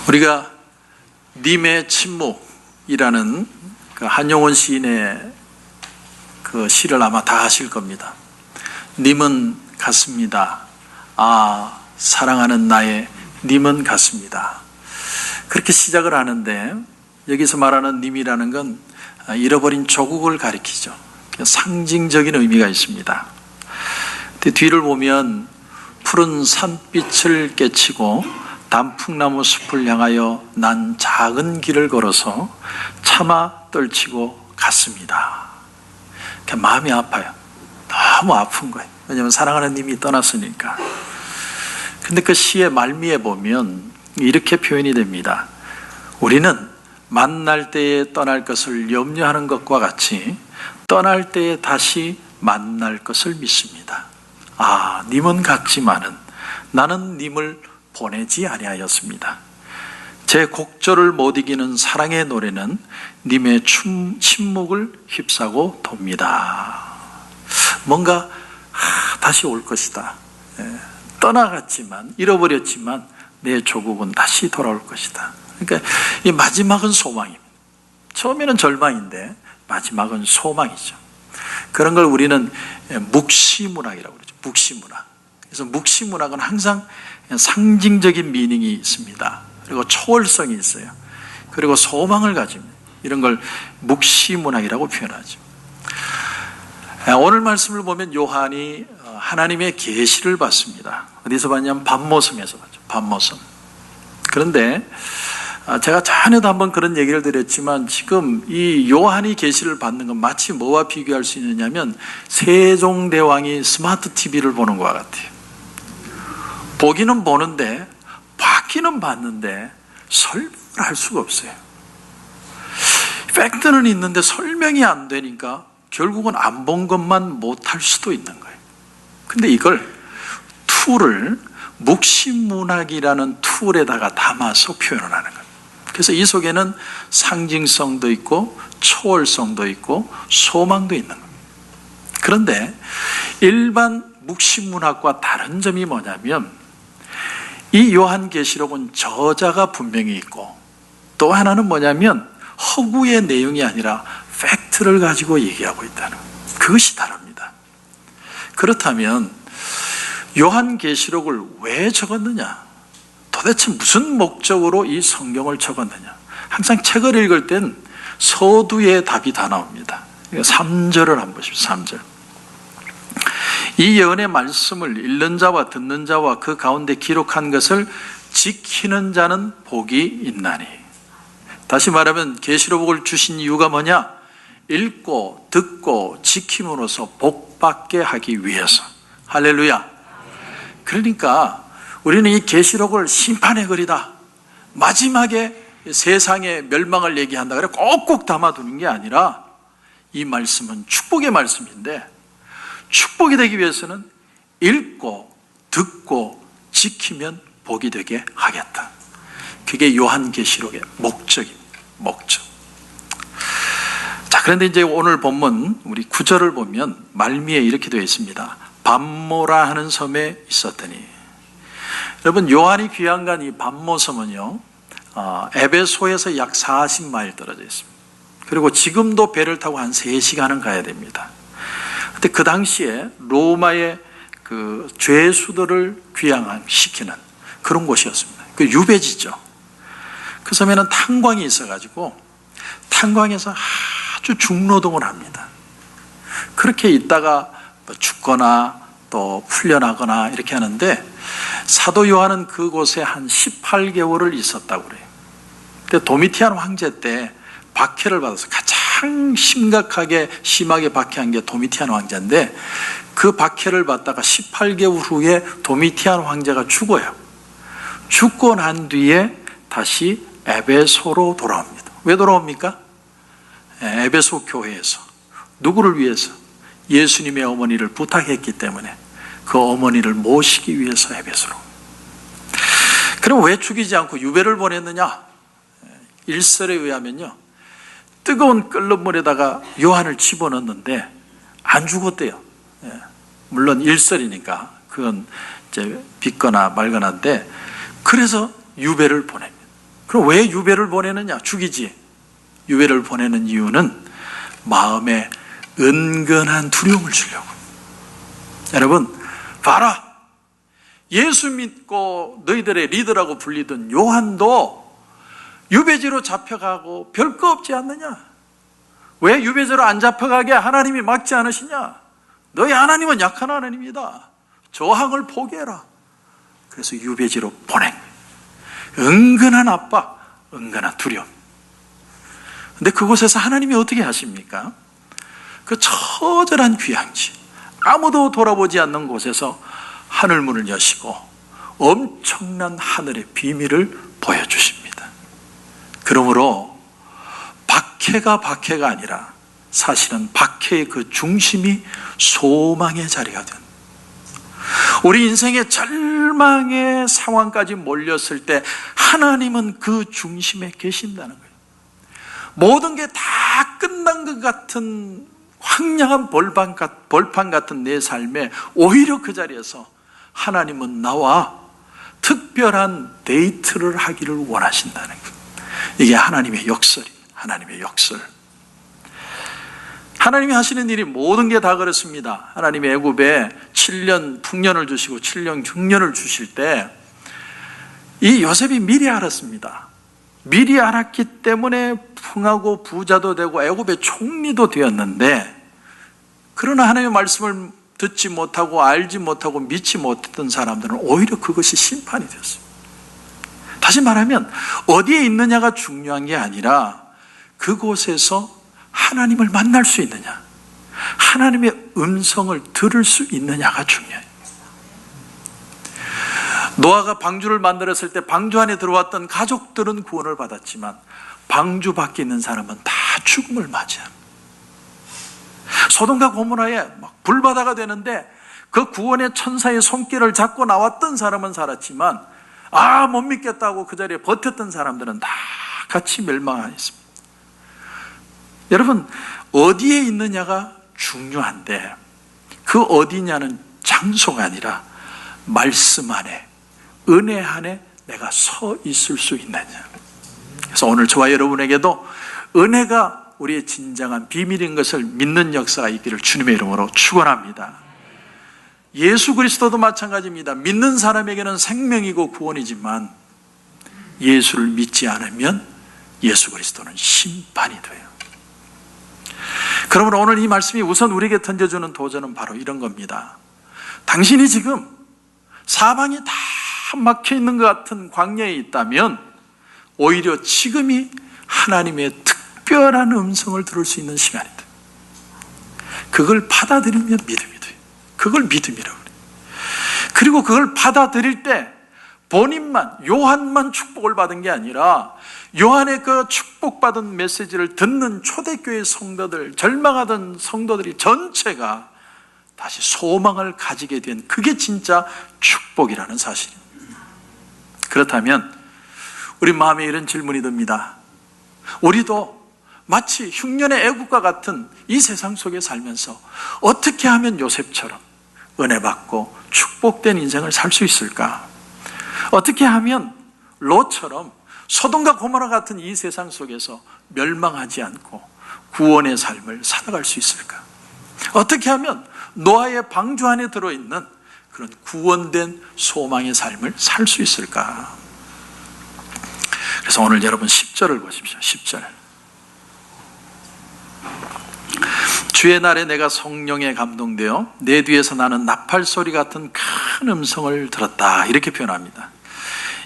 우리가 님의 침묵이라는 그 한용운 시인의 그 시를 아마 다 아실 겁니다. 님은 같습니다. 아, 사랑하는 나의 님은 같습니다. 그렇게 시작을 하는데, 여기서 말하는 님이라는 건 잃어버린 조국을 가리키죠. 상징적인 의미가 있습니다. 뒤를 보면 푸른 산빛을 깨치고 단풍나무 숲을 향하여 난 작은 길을 걸어서 차마 떨치고 갔습니다. 마음이 아파요. 너무 아픈 거예요. 왜냐하면 사랑하는 님이 떠났으니까. 근데 그 시의 말미에 보면 이렇게 표현이 됩니다. 우리는 만날 때에 떠날 것을 염려하는 것과 같이 떠날 때에 다시 만날 것을 믿습니다. 아, 님은 같지만은 나는 님을 보내지 아니하였습니다. 제 곡절을 못 이기는 사랑의 노래는 님의 침묵을 휩싸고 돕니다. 뭔가 다시 올 것이다. 떠나갔지만, 잃어버렸지만 내 조국은 다시 돌아올 것이다. 그러니까 이 마지막은 소망입니다. 처음에는 절망인데 마지막은 소망이죠. 그런 걸 우리는 묵시문학이라고 그러죠. 묵시문학. 그래서 묵시문학은 항상 상징적인 미닝이 있습니다. 그리고 초월성이 있어요. 그리고 소망을 가집니다. 이런 걸 묵시문학이라고 표현하죠. 오늘 말씀을 보면 요한이 하나님의 계시를 받습니다. 어디서 봤냐면 밤모섬에서 봤죠. 밤모섬. 그런데 제가 전에도 한번 그런 얘기를 드렸지만 지금 이 요한이 계시를 받는 건 마치 뭐와 비교할 수 있느냐면 세종대왕이 스마트 TV를 보는 것과 같아요. 보기는 보는데 받기는 받는데 설명을 할 수가 없어요. 팩트는 있는데 설명이 안 되니까 결국은 안 본 것만 못할 수도 있는 거예요. 근데 이걸 툴을 묵시문학이라는 툴에다가 담아서 표현을 하는 거예요. 그래서 이 속에는 상징성도 있고 초월성도 있고 소망도 있는 겁니다. 그런데 일반 묵시문학과 다른 점이 뭐냐면 이 요한계시록은 저자가 분명히 있고 또 하나는 뭐냐면 허구의 내용이 아니라 팩트를 가지고 얘기하고 있다는 거예요. 그것이 다릅니다. 그렇다면 요한계시록을 왜 적었느냐? 도대체 무슨 목적으로 이 성경을 적었느냐? 항상 책을 읽을 땐 서두에 답이 다 나옵니다. 3절을 한번 보십시오. 3절. 이 예언의 말씀을 읽는 자와 듣는 자와 그 가운데 기록한 것을 지키는 자는 복이 있나니. 다시 말하면 계시록을 주신 이유가 뭐냐? 읽고 듣고 지킴으로써 복받게 하기 위해서. 할렐루야. 그러니까 우리는 이 계시록을 심판의 글이다, 마지막에 세상의 멸망을 얘기한다 그래 꼭꼭 담아두는 게 아니라 이 말씀은 축복의 말씀인데 축복이 되기 위해서는 읽고 듣고 지키면 복이 되게 하겠다. 그게 요한계시록의 목적입니다. 목적. 자, 그런데 이제 오늘 본문 우리 9절을 보면 말미에 이렇게 되어 있습니다. 밤모라 하는 섬에 있었더니. 여러분, 요한이 귀환 간 이 밤모섬은요, 에베소에서 약 40마일 떨어져 있습니다. 그리고 지금도 배를 타고 한 3시간은 가야 됩니다. 근데 그 당시에 로마의 그 죄수들을 귀환시키는 그런 곳이었습니다. 그 유배지죠. 그 섬에는 탄광이 있어가지고 탄광에서 아주 중노동을 합니다. 그렇게 있다가 죽거나 또 풀려나거나 이렇게 하는데 사도 요한은 그곳에 한 18개월을 있었다고 그래요. 근데 도미티안 황제 때 박해를 받아서 가장 심하게 박해한 게 도미티안 황제인데 그 박해를 받다가 18개월 후에 도미티안 황제가 죽어요. 죽고 난 뒤에 다시 에베소로 돌아옵니다. 왜 돌아옵니까? 에베소 교회에서 누구를 위해서? 예수님의 어머니를 부탁했기 때문에 그 어머니를 모시기 위해서 에베소로. 그럼 왜 죽이지 않고 유배를 보냈느냐? 일설에 의하면요, 뜨거운 끓는 물에다가 요한을 집어넣었는데 안 죽었대요. 물론 일설이니까 그건 이제 빗거나 말거나인데, 그래서 유배를 보냅니다. 그럼 왜 유배를 보내느냐? 죽이지. 유배를 보내는 이유는 마음에 은근한 두려움을 주려고. 여러분, 봐라. 예수 믿고 너희들의 리더라고 불리던 요한도 유배지로 잡혀가고 별거 없지 않느냐? 왜 유배지로 안 잡혀가게 하나님이 막지 않으시냐? 너희 하나님은 약한 하나님이다. 저항을 포기해라. 그래서 유배지로 보낸 거예요. 은근한 압박, 은근한 두려움. 근데 그곳에서 하나님이 어떻게 하십니까? 그 처절한 귀향지, 아무도 돌아보지 않는 곳에서 하늘문을 여시고 엄청난 하늘의 비밀을 보여주십니다. 그러므로 박해가 아니라 사실은 박해의 그 중심이 소망의 자리가 된, 우리 인생의 절망의 상황까지 몰렸을 때 하나님은 그 중심에 계신다는 거예요. 모든 게 다 끝난 것 같은 황량한 벌판 같은 내 삶에 오히려 그 자리에서 하나님은 나와 특별한 데이트를 하기를 원하신다는 거예요. 이게 하나님의 역설이에요. 하나님의 역설. 하나님이 하시는 일이 모든 게 다 그렇습니다. 하나님이 애굽에 7년 풍년을 주시고 7년 흉년을 주실 때 이 요셉이 미리 알았습니다. 미리 알았기 때문에 풍하고 부자도 되고 애굽의 총리도 되었는데, 그러나 하나님의 말씀을 듣지 못하고 알지 못하고 믿지 못했던 사람들은 오히려 그것이 심판이 되었습니다. 다시 말하면 어디에 있느냐가 중요한 게 아니라 그곳에서 하나님을 만날 수 있느냐, 하나님의 음성을 들을 수 있느냐가 중요해요. 노아가 방주를 만들었을 때 방주 안에 들어왔던 가족들은 구원을 받았지만 방주 밖에 있는 사람은 다 죽음을 맞이합니다. 소돔과 고모라에 막 불바다가 되는데 그 구원의 천사의 손길을 잡고 나왔던 사람은 살았지만 못 믿겠다고 그 자리에 버텼던 사람들은 다 같이 멸망하였습니다. 여러분, 어디에 있느냐가 중요한데 그 어디냐는 장소가 아니라 말씀 안에, 은혜 안에 내가 서 있을 수 있느냐. 그래서 오늘 저와 여러분에게도 은혜가 우리의 진정한 비밀인 것을 믿는 역사가 있기를 주님의 이름으로 축원합니다. 예수 그리스도도 마찬가지입니다. 믿는 사람에게는 생명이고 구원이지만 예수를 믿지 않으면 예수 그리스도는 심판이 돼요. 그러므로 오늘 이 말씀이 우선 우리에게 던져주는 도전은 바로 이런 겁니다. 당신이 지금 사방이 다 막혀있는 것 같은 광야에 있다면 오히려 지금이 하나님의 특별한 음성을 들을 수 있는 시간이다. 그걸 받아들이면 믿음이 돼요. 그걸 믿음이라고 그래요. 그리고 그걸 받아들일 때 본인만, 요한만 축복을 받은 게 아니라 요한의 그 축복받은 메시지를 듣는 초대교회 성도들, 절망하던 성도들이 전체가 다시 소망을 가지게 된, 그게 진짜 축복이라는 사실입니다. 그렇다면 우리 마음에 이런 질문이 듭니다. 우리도 마치 흉년의 애국과 같은 이 세상 속에 살면서 어떻게 하면 요셉처럼 은혜 받고 축복된 인생을 살 수 있을까? 어떻게 하면 롯처럼 소돔과 고모라 같은 이 세상 속에서 멸망하지 않고 구원의 삶을 살아갈 수 있을까? 어떻게 하면 노아의 방주 안에 들어있는 그런 구원된 소망의 삶을 살 수 있을까? 그래서 오늘 여러분 10절을 보십시오. 10절. 주의 날에 내가 성령에 감동되어 내 뒤에서 나는 나팔 소리 같은 큰 음성을 들었다, 이렇게 표현합니다.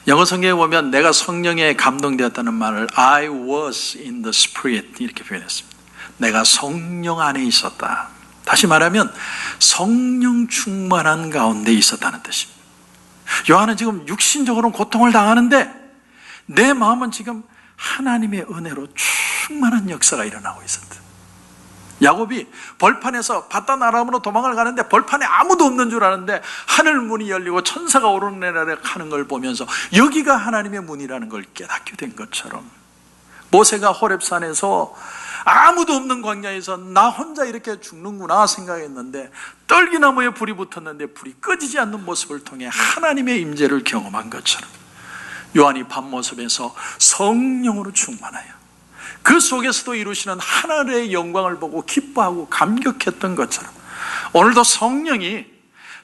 영어 성경에 보면 내가 성령에 감동되었다는 말을 I was in the Spirit 이렇게 표현했습니다. 내가 성령 안에 있었다. 다시 말하면 성령 충만한 가운데 있었다는 뜻입니다. 요한은 지금 육신적으로는 고통을 당하는데 내 마음은 지금 하나님의 은혜로 충만한 역사가 일어나고 있었다. 야곱이 벌판에서 바다 나람으로 도망을 가는데 벌판에 아무도 없는 줄 아는데 하늘 문이 열리고 천사가 오르내리락 하는 걸 보면서 여기가 하나님의 문이라는 걸 깨닫게 된 것처럼, 모세가 호렙산에서 아무도 없는 광야에서 나 혼자 이렇게 죽는구나 생각했는데 떨기나무에 불이 붙었는데 불이 꺼지지 않는 모습을 통해 하나님의 임재를 경험한 것처럼 요한이 밤모습에서 성령으로 충만하여 그 속에서도 이루시는 하나님의 영광을 보고 기뻐하고 감격했던 것처럼 오늘도 성령이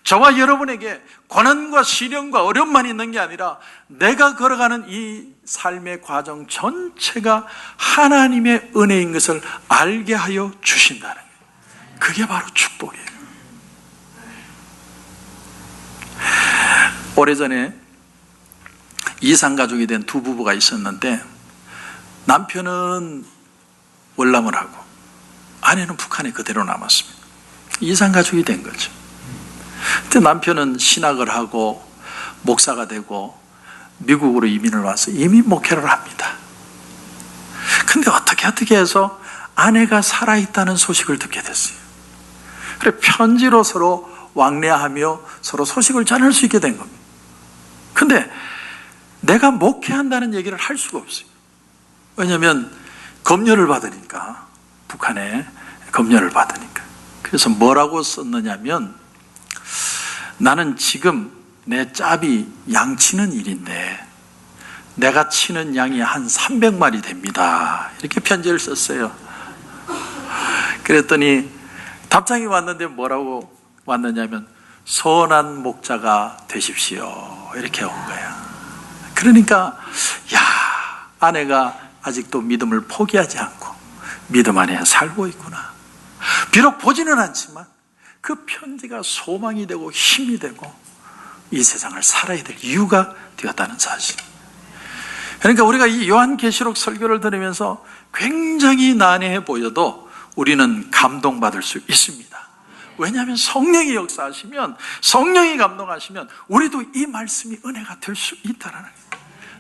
저와 여러분에게 고난과 시련과 어려움만 있는 게 아니라 내가 걸어가는 이 삶의 과정 전체가 하나님의 은혜인 것을 알게 하여 주신다는 거예요. 그게 바로 축복이에요. 오래전에 이산가족이 된 두 부부가 있었는데 남편은 월남을 하고 아내는 북한에 그대로 남았습니다. 이산가족이 된 거죠. 그때 남편은 신학을 하고 목사가 되고 미국으로 이민을 와서 이민 목회를 합니다. 근데 어떻게 해서 아내가 살아있다는 소식을 듣게 됐어요. 그래 편지로 서로 왕래하며 서로 소식을 전할 수 있게 된 겁니다. 근데 내가 목회한다는 얘기를 할 수가 없어요. 왜냐하면 검열을 받으니까, 북한에 검열을 받으니까. 그래서 뭐라고 썼느냐면, 나는 지금 내 짭이 양 치는 일인데 내가 치는 양이 한 300마리 됩니다. 이렇게 편지를 썼어요. 그랬더니 답장이 왔는데 뭐라고 왔느냐면 선한 목자가 되십시오. 이렇게 온 거야. 그러니까 야, 아내가 아직도 믿음을 포기하지 않고 믿음 안에 살고 있구나. 비록 보지는 않지만 그 편지가 소망이 되고 힘이 되고 이 세상을 살아야 될 이유가 되었다는 사실. 그러니까 우리가 이 요한계시록 설교를 들으면서 굉장히 난해해 보여도 우리는 감동받을 수 있습니다. 왜냐하면 성령이 역사하시면, 성령이 감동하시면 우리도 이 말씀이 은혜가 될 수 있다는 거예요.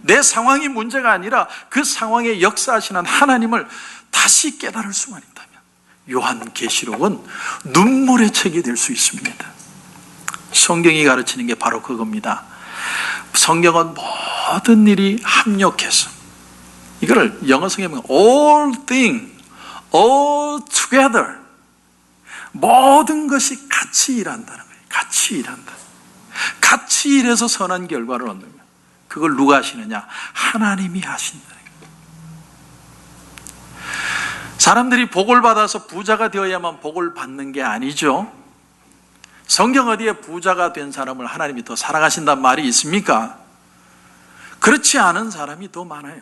내 상황이 문제가 아니라 그 상황에 역사하시는 하나님을 다시 깨달을 수만 있다면 요한계시록은 눈물의 책이 될 수 있습니다. 성경이 가르치는 게 바로 그겁니다. 성경은 모든 일이 합력해서, 이거를 영어 성경에 all thing, all together, 모든 것이 같이 일한다는 거예요. 같이 일한다. 같이 일해서 선한 결과를 얻는 거예요. 그걸 누가 하시느냐? 하나님이 하신다는 거예요. 사람들이 복을 받아서 부자가 되어야만 복을 받는 게 아니죠. 성경 어디에 부자가 된 사람을 하나님이 더 사랑하신다는 말이 있습니까? 그렇지 않은 사람이 더 많아요.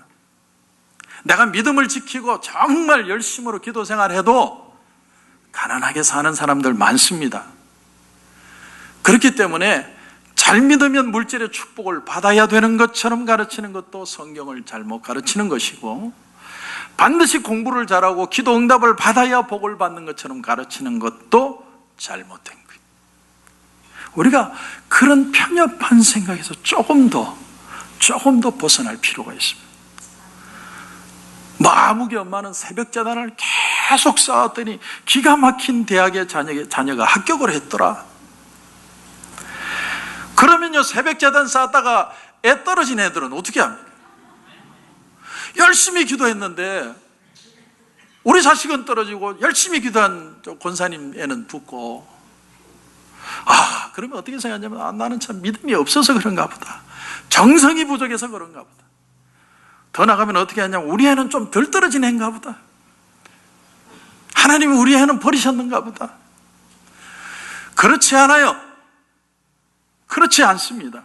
내가 믿음을 지키고 정말 열심으로 기도 생활해도 가난하게 사는 사람들 많습니다. 그렇기 때문에 잘 믿으면 물질의 축복을 받아야 되는 것처럼 가르치는 것도 성경을 잘못 가르치는 것이고, 반드시 공부를 잘하고 기도 응답을 받아야 복을 받는 것처럼 가르치는 것도 잘못된 거예요. 우리가 그런 편협한 생각에서 조금 더 벗어날 필요가 있습니다. 마무기 엄마는 새벽자단을 계속 쌓았더니 기가 막힌 대학의 자녀가 합격을 했더라. 그러면요, 새벽자단 쌓았다가 애 떨어진 애들은 어떻게 합니까? 열심히 기도했는데 우리 자식은 떨어지고 열심히 기도한 권사님 애는 붙고, 그러면 어떻게 생각하냐면, 나는 참 믿음이 없어서 그런가 보다. 정성이 부족해서 그런가 보다. 더 나가면 어떻게 하냐면, 우리 애는 좀 덜 떨어진 애인가 보다. 하나님이 우리 애는 버리셨는가 보다. 그렇지 않아요. 그렇지 않습니다.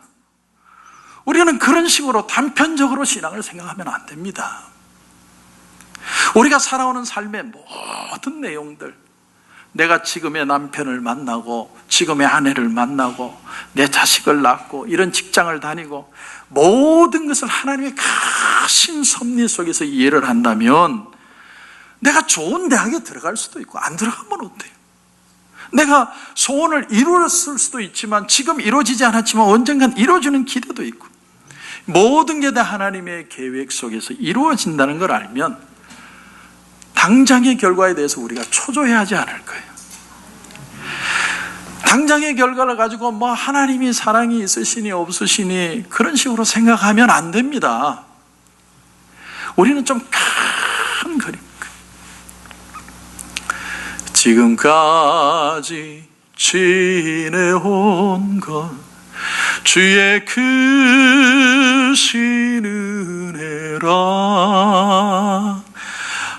우리는 그런 식으로 단편적으로 신앙을 생각하면 안 됩니다. 우리가 살아오는 삶의 모든 내용들, 내가 지금의 남편을 만나고 지금의 아내를 만나고 내 자식을 낳고 이런 직장을 다니고 모든 것을 하나님의 크신 섭리 속에서 이해를 한다면 내가 좋은 대학에 들어갈 수도 있고 안 들어가면 어때요? 내가 소원을 이루었을 수도 있지만 지금 이루어지지 않았지만 언젠간 이루어지는 기대도 있고, 모든 게 다 하나님의 계획 속에서 이루어진다는 걸 알면 당장의 결과에 대해서 우리가 초조해하지 않을 거예요. 당장의 결과를 가지고 하나님이 사랑이 있으시니 없으시니 그런 식으로 생각하면 안 됩니다. 우리는 좀 큰 그림, 지금까지 지내온 것 주의 그 주신 은혜라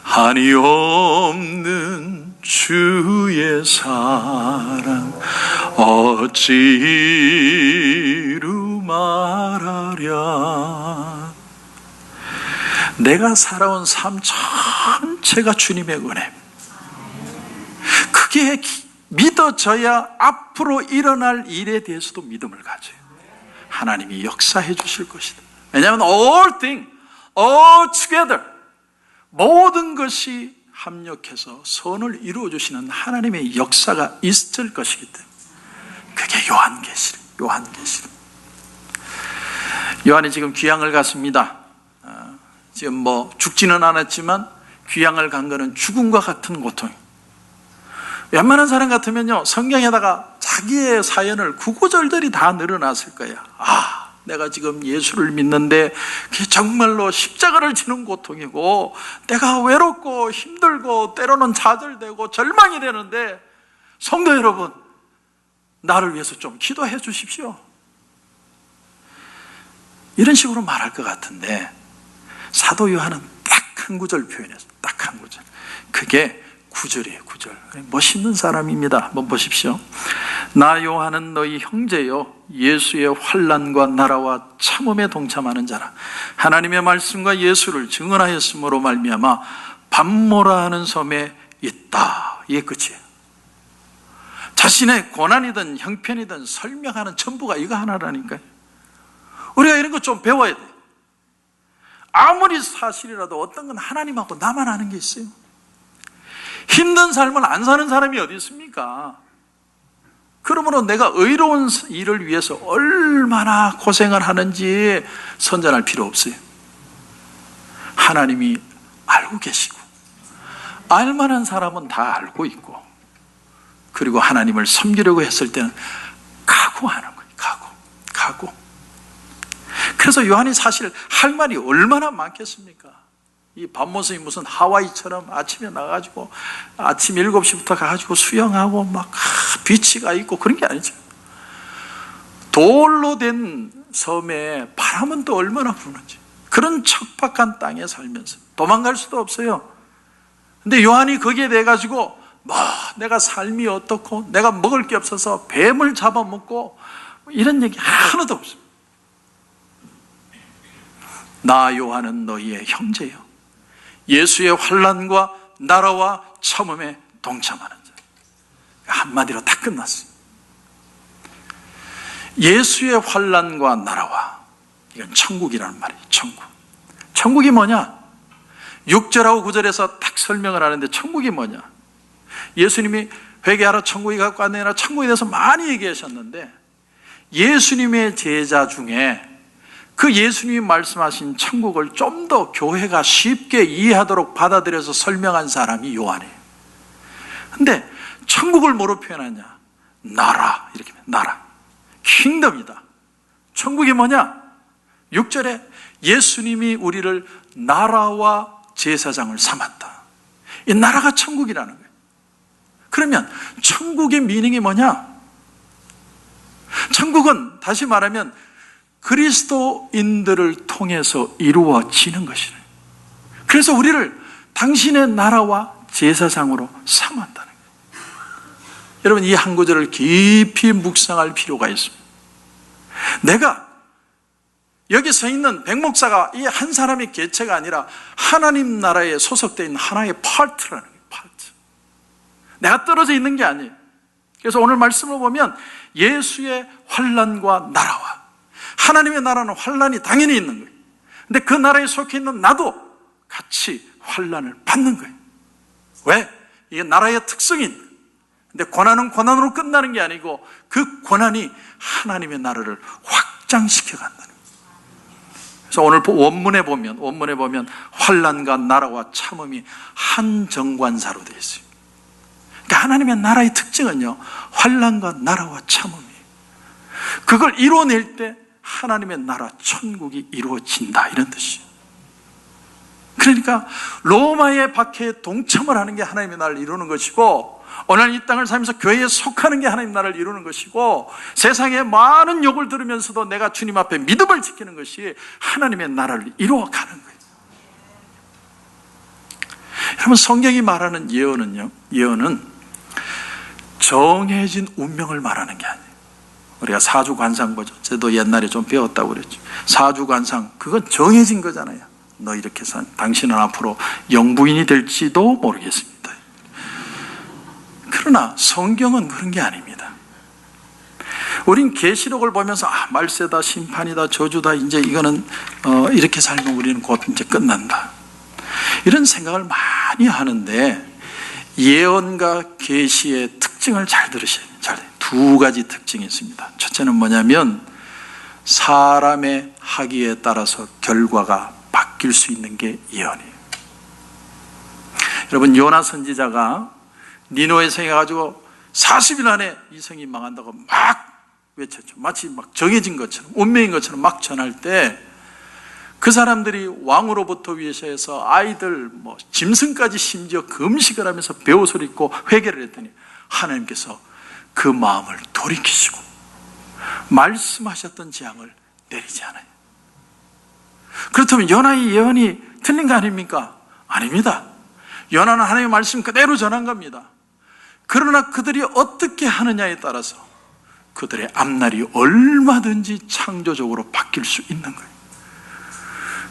한이 없는 주의 사랑 어찌로 말하랴. 내가 살아온 삶 전체가 주님의 은혜. 그게 믿어져야 앞으로 일어날 일에 대해서도 믿음을 가져요. 하나님이 역사해 주실 것이다. 왜냐하면 all things, all together, 모든 것이 합력해서 선을 이루어 주시는 하나님의 역사가 있을 것이기 때문에 그게 요한계시록. 요한이 지금 귀향을 갔습니다. 지금 뭐 죽지는 않았지만 귀향을 간 거는 죽음과 같은 고통이에요. 웬만한 사람 같으면요, 성경에다가 자기의 사연을 구구절절히 다 늘어놨을 거야. 내가 지금 예수를 믿는데 그게 정말로 십자가를 지는 고통이고 내가 외롭고 힘들고 때로는 좌절되고 절망이 되는데 성도 여러분, 나를 위해서 좀 기도해 주십시오. 이런 식으로 말할 것 같은데 사도 요한은 딱 한 구절 표현했어요. 딱 한 구절. 그게 9절이에요. 9절. 멋있는 사람입니다. 한번 보십시오. 나 요한은 너희 형제요 예수의 환난과 나라와 참음에 동참하는 자라. 하나님의 말씀과 예수를 증언하였으므로 말미암아 밤모라 하는 섬에 있다. 이게 끝이에요. 자신의 고난이든 형편이든 설명하는 전부가 이거 하나라니까요. 우리가 이런 거 좀 배워야 돼요. 아무리 사실이라도 어떤 건 하나님하고 나만 아는 게 있어요. 힘든 삶을 안 사는 사람이 어디 있습니까? 그러므로 내가 의로운 일을 위해서 얼마나 고생을 하는지 선전할 필요 없어요. 하나님이 알고 계시고 알만한 사람은 다 알고 있고, 그리고 하나님을 섬기려고 했을 때는 각오하는 거예요. 각오. 그래서 요한이 사실 할 말이 얼마나 많겠습니까? 이 밤모습이 무슨 하와이처럼 아침에 나가지고 아침 7시부터 가가지고 수영하고 막 비치가 있고 그런 게 아니죠. 돌로 된 섬에 바람은 또 얼마나 부는지, 그런 척박한 땅에 살면서 도망갈 수도 없어요. 근데 요한이 거기에 대해 가지고 내가 삶이 어떻고 내가 먹을 게 없어서 뱀을 잡아먹고 이런 얘기 하나도 없어요. 나 요한은 너희의 형제요 예수의 환난과 나라와 참음에 동참하는 자. 한마디로 다 끝났어요. 예수의 환난과 나라와, 이건 천국이라는 말이에요. 천국이 뭐냐? 6절하고 9절에서 딱 설명을 하는데 천국이 뭐냐? 예수님이 회개하라 천국이 갖고 왔느니라 천국에 대해서 많이 얘기하셨는데, 예수님의 제자 중에 그 예수님이 말씀하신 천국을 좀 더 교회가 쉽게 이해하도록 받아들여서 설명한 사람이 요한이에요. 근데 천국을 뭐로 표현하냐? 나라, 이렇게 나라, 킹덤이다. 천국이 뭐냐? 6절에 예수님이 우리를 나라와 제사장을 삼았다. 이 나라가 천국이라는 거예요. 그러면 천국의 미닝이 뭐냐? 천국은 다시 말하면 그리스도인들을 통해서 이루어지는 것이래. 그래서 우리를 당신의 나라와 제사장으로 삼았다는 거예요. 여러분, 이 한 구절을 깊이 묵상할 필요가 있습니다. 내가 여기 서 있는 백목사가 이 한 사람의 개체가 아니라 하나님 나라에 소속되어 있는 하나의 파트라는 거예요. 파트. 내가 떨어져 있는 게 아니에요. 그래서 오늘 말씀을 보면 예수의 환난과 나라와, 하나님의 나라는 환난이 당연히 있는 거예요. 근데 그 나라에 속해 있는 나도 같이 환난을 받는 거예요. 왜? 이게 나라의 특성인. 근데 고난은 고난으로 끝나는 게 아니고 그 고난이 하나님의 나라를 확장시켜 간다는 거예요. 그래서 오늘 원문에 보면 환난과 나라와 참음이 한 정관사로 되어 있어요. 그러니까 하나님의 나라의 특징은요, 환난과 나라와 참음이에요. 그걸 이루어낼 때 하나님의 나라 천국이 이루어진다, 이런 뜻이에요. 그러니까 로마의 박해에 동참을 하는 게 하나님의 나라를 이루는 것이고, 오늘 이 땅을 살면서 교회에 속하는 게 하나님 나라를 이루는 것이고, 세상의 많은 욕을 들으면서도 내가 주님 앞에 믿음을 지키는 것이 하나님의 나라를 이루어가는 거예요. 여러분, 성경이 말하는 예언은 정해진 운명을 말하는 게 아니에요. 우리가 사주관상 보죠. 저도 옛날에 좀 배웠다고 그랬죠. 사주관상, 그건 정해진 거잖아요. 너 이렇게 산, 당신은 앞으로 영부인이 될지도 모르겠습니다. 그러나 성경은 그런 게 아닙니다. 우린 계시록을 보면서 말세다, 심판이다, 저주다, 이제 이거는 이렇게 살면 우리는 곧 이제 끝난다, 이런 생각을 많이 하는데, 예언과 계시의 특징을 잘 들으셔야 돼요. 두 가지 특징이 있습니다. 첫째는 뭐냐면 사람의 학위에 따라서 결과가 바뀔 수 있는 게 예언이에요. 여러분, 요나 선지자가 니느웨 성에 가지고 40일 안에 이 성이 망한다고 막 외쳤죠. 마치 막 정해진 것처럼, 운명인 것처럼 막 전할 때 그 사람들이 왕으로부터 위해서 아이들, 짐승까지 심지어 금식을 하면서 베옷을 입고 회개를 했더니 하나님께서 그 마음을 돌이키시고 말씀하셨던 재앙을 내리지 않아요. 그렇다면 요나의 예언이 틀린 거 아닙니까? 아닙니다. 요나는 하나님의 말씀 그대로 전한 겁니다. 그러나 그들이 어떻게 하느냐에 따라서 그들의 앞날이 얼마든지 창조적으로 바뀔 수 있는 거예요.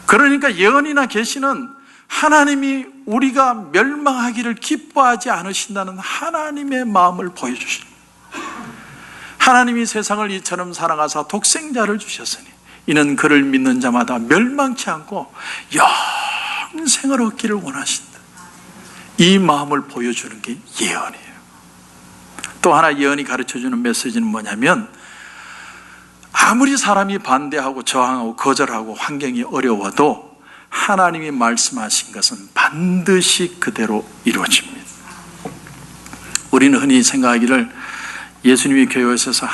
그러니까 예언이나 계시는 하나님이 우리가 멸망하기를 기뻐하지 않으신다는 하나님의 마음을 보여주십니다. 하나님이 세상을 이처럼 사랑하사 독생자를 주셨으니 이는 그를 믿는 자마다 멸망치 않고 영생을 얻기를 원하신다. 이 마음을 보여주는 게 예언이에요. 또 하나 예언이 가르쳐주는 메시지는 뭐냐면, 아무리 사람이 반대하고 저항하고 거절하고 환경이 어려워도 하나님이 말씀하신 것은 반드시 그대로 이루어집니다. 우리는 흔히 생각하기를 예수님이 교회에 있어서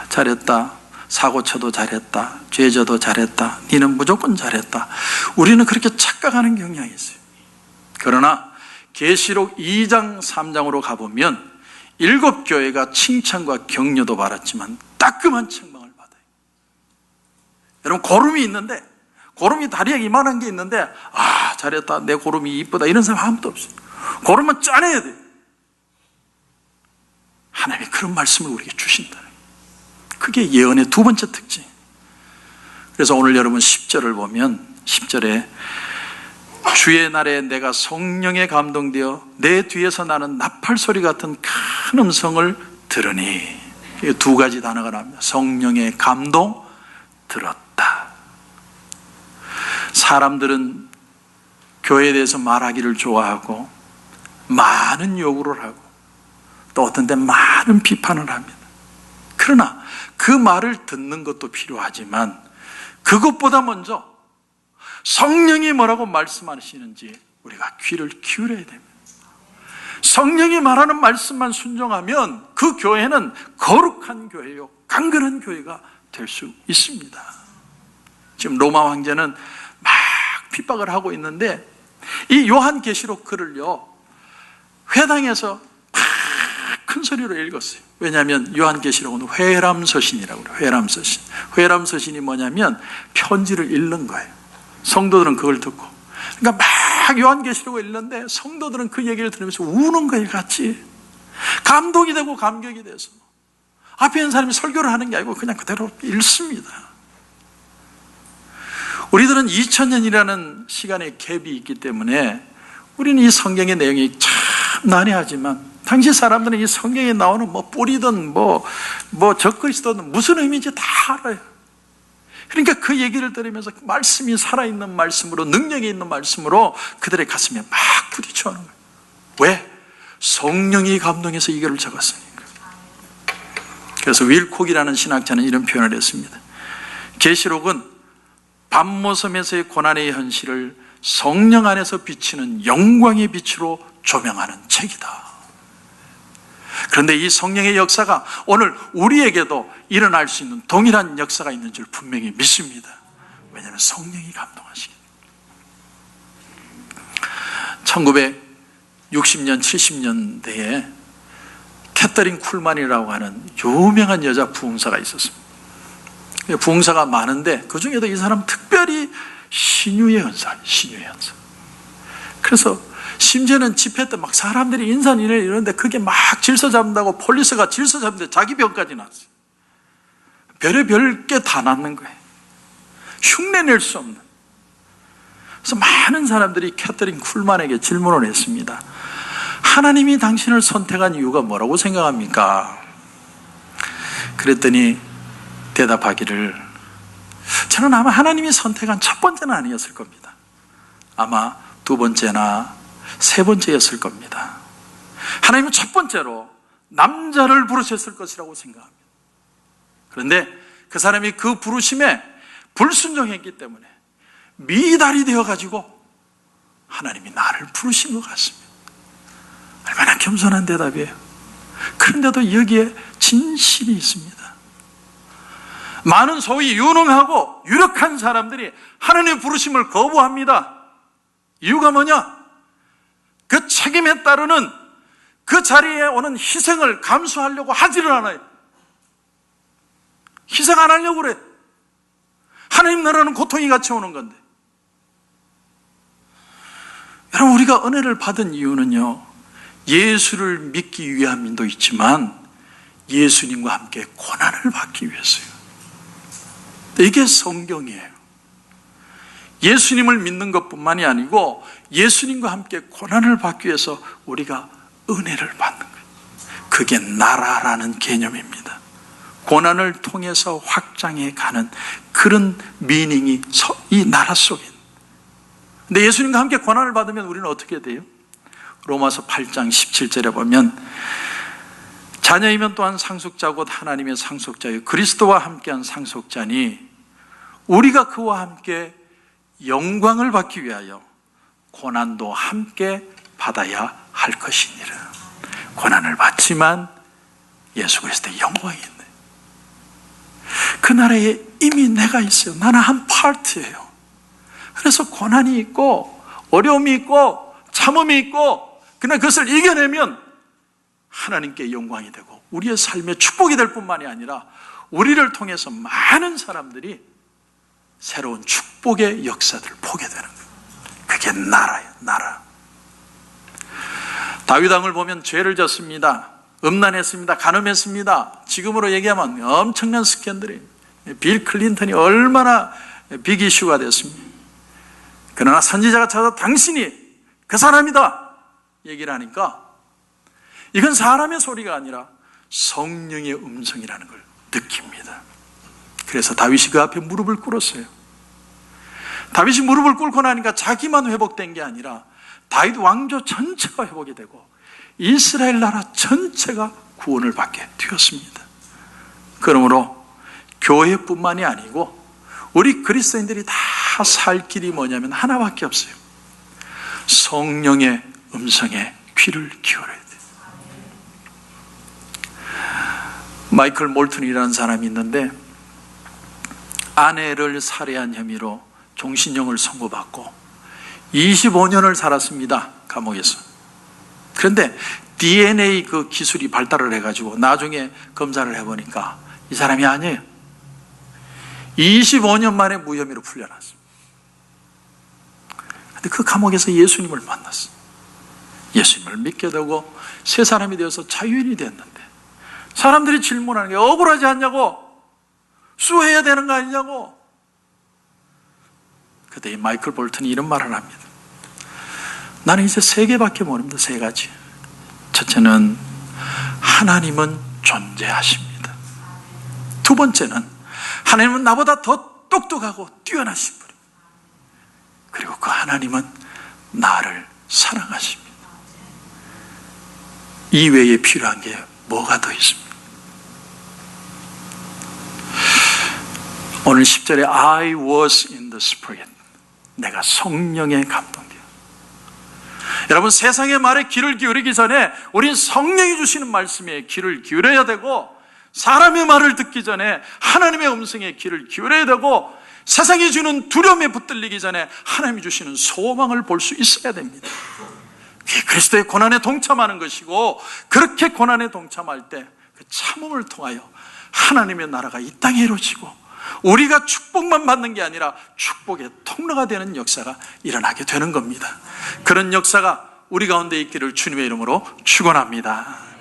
잘했다, 사고 쳐도 잘했다, 죄 져도 잘했다, 니는 무조건 잘했다, 우리는 그렇게 착각하는 경향이 있어요. 그러나 계시록 2장 3장으로 가보면 7교회가 칭찬과 격려도 받았지만 따끔한 책망을 받아요. 여러분, 고름이 있는데, 고름이 다리에 이만한 게 있는데 잘했다, 내 고름이 이쁘다, 이런 사람 아무도 없어요. 고름은 짜내야 돼요. 하나님이 그런 말씀을 우리에게 주신다. 그게 예언의 두 번째 특징. 그래서 오늘 여러분 10절을 보면 10절에 주의 날에 내가 성령에 감동되어 내 뒤에서 나는 나팔소리 같은 큰 음성을 들으니, 이 두 가지 단어가 나옵니다. 성령의 감동, 들었다. 사람들은 교회에 대해서 말하기를 좋아하고 많은 요구를 하고 또 어떤 때 많은 비판을 합니다. 그러나 그 말을 듣는 것도 필요하지만 그것보다 먼저 성령이 뭐라고 말씀하시는지 우리가 귀를 기울여야 됩니다. 성령이 말하는 말씀만 순종하면 그 교회는 거룩한 교회요, 강건한 교회가 될 수 있습니다. 지금 로마 황제는 막 핍박을 하고 있는데 이 요한계시록 글을요, 회당에서 막 큰 소리로 읽었어요. 왜냐하면 요한계시록은 회람서신이라고 그래요. 회람서신. 회람서신이 뭐냐면 편지를 읽는 거예요. 성도들은 그걸 듣고, 그러니까 막 요한계시록을 읽는데 성도들은 그 얘기를 들으면서 우는 거예요, 같이. 감동이 되고 감격이 돼서 앞에 있는 사람이 설교를 하는 게 아니고 그냥 그대로 읽습니다. 우리들은 2000년이라는 시간의 갭이 있기 때문에 우리는 이 성경의 내용이 참 난해하지만 당시 사람들은 이 성경에 나오는 뿌리든 적그리스도든 무슨 의미인지 다 알아요. 그러니까 그 얘기를 들으면서 말씀이 살아있는 말씀으로, 능력이 있는 말씀으로 그들의 가슴에 막 부딪혀오는 거예요. 왜? 성령이 감동해서 이 글을 적었으니까. 그래서 윌콕이라는 신학자는 이런 표현을 했습니다. 계시록은 밤모섬에서의 고난의 현실을 성령 안에서 비치는 영광의 빛으로 조명하는 책이다. 그런데 이 성령의 역사가 오늘 우리에게도 일어날 수 있는 동일한 역사가 있는 줄 분명히 믿습니다. 왜냐하면 성령이 감동하시기. 1960년, 70년대에 캐서린 쿨만이라고 하는 유명한 여자 부흥사가 있었습니다. 부흥사가 많은데 그 중에도 이 사람 특별히 신유의 은사. 그래서 심지어는 집회 때 막 사람들이 인사를 이러는데 그게 막 질서 잡는다고 폴리스가 질서 잡는데 자기 병까지 났어요. 별의별 게 다 났는 거예요. 흉내낼 수 없는. 그래서 많은 사람들이 캐서린 쿨만에게 질문을 했습니다. 하나님이 당신을 선택한 이유가 뭐라고 생각합니까? 그랬더니 대답하기를, 저는 아마 하나님이 선택한 첫 번째는 아니었을 겁니다. 아마 두 번째나 세 번째였을 겁니다. 하나님은 첫 번째로 남자를 부르셨을 것이라고 생각합니다. 그런데 그 사람이 그 부르심에 불순종했기 때문에 미달이 되어가지고 하나님이 나를 부르신 것 같습니다. 얼마나 겸손한 대답이에요. 그런데도 여기에 진실이 있습니다. 많은 소위 유능하고 유력한 사람들이 하나님의 부르심을 거부합니다. 이유가 뭐냐? 그 책임에 따르는 그 자리에 오는 희생을 감수하려고 하지를 않아요. 희생 안 하려고 그래. 하나님 나라는 고통이 같이 오는 건데. 여러분, 우리가 은혜를 받은 이유는요, 예수를 믿기 위함도 있지만 예수님과 함께 고난을 받기 위해서요. 이게 성경이에요. 예수님을 믿는 것뿐만이 아니고 예수님과 함께 고난을 받기 위해서 우리가 은혜를 받는 거예요. 그게 나라라는 개념입니다. 고난을 통해서 확장해 가는 그런 미닝이 이 나라 속에 있는. 근데 예수님과 함께 고난을 받으면 우리는 어떻게 돼요? 로마서 8장 17절에 보면 자녀이면 또한 상속자 곧 하나님의 상속자요 그리스도와 함께한 상속자니 우리가 그와 함께 영광을 받기 위하여 고난도 함께 받아야 할 것이니라. 고난을 받지만 예수 그리스도의 영광이 있네. 그 나라에 이미 내가 있어요. 나는 한 파트예요. 그래서 고난이 있고 어려움이 있고 참음이 있고 그러나 그것을 이겨내면 하나님께 영광이 되고 우리의 삶에 축복이 될 뿐만이 아니라 우리를 통해서 많은 사람들이 새로운 축복의 역사들을 보게 되는 거예요. 그게 나라예요. 나라. 다윗 왕을 보면 죄를 졌습니다. 음란했습니다. 간음했습니다. 지금으로 얘기하면 엄청난 스캔들이, 빌 클린턴이 얼마나 빅 이슈가 됐습니다. 그러나 선지자가 찾아 당신이 그 사람이다 얘기를 하니까 이건 사람의 소리가 아니라 성령의 음성이라는 걸 느낍니다. 그래서 다윗이 그 앞에 무릎을 꿇었어요. 다윗이 무릎을 꿇고 나니까 자기만 회복된 게 아니라 다윗 왕조 전체가 회복이 되고 이스라엘 나라 전체가 구원을 받게 되었습니다. 그러므로 교회뿐만이 아니고 우리 그리스도인들이 다 살 길이 뭐냐면 하나밖에 없어요. 성령의 음성에 귀를 기울여야 돼요. 마이클 몰튼이라는 사람이 있는데 아내를 살해한 혐의로 종신형을 선고받고 25년을 살았습니다. 감옥에서. 그런데 DNA 그 기술이 발달을 해가지고 나중에 검사를 해보니까 이 사람이 아니에요. 25년 만에 무혐의로 풀려났습니다. 근데 그 감옥에서 예수님을 만났어요. 예수님을 믿게 되고 새 사람이 되어서 자유인이 됐는데 사람들이 질문하는 게 억울하지 않냐고, 수해야 되는 거 아니냐고. 그때 이 마이클 볼튼이 이런 말을 합니다. 나는 이제 3개밖에 모릅니다. 3가지. 첫째는 하나님은 존재하십니다. 두 번째는 하나님은 나보다 더 똑똑하고 뛰어나신 분입니다. 그리고 그 하나님은 나를 사랑하십니다. 이외에 필요한 게 뭐가 더 있습니까? 오늘 10절에 I was in the Spirit. 내가 성령에 감동돼요. 여러분, 세상의 말에 귀를 기울이기 전에 우린 성령이 주시는 말씀에 귀를 기울여야 되고, 사람의 말을 듣기 전에 하나님의 음성에 귀를 기울여야 되고, 세상이 주는 두려움에 붙들리기 전에 하나님이 주시는 소망을 볼 수 있어야 됩니다. 그리스도의 고난에 동참하는 것이고, 그렇게 고난에 동참할 때 그 참음을 통하여 하나님의 나라가 이 땅에 이루어지고 우리가 축복만 받는 게 아니라 축복의 통로가 되는 역사가 일어나게 되는 겁니다. 그런 역사가 우리 가운데 있기를 주님의 이름으로 축원합니다.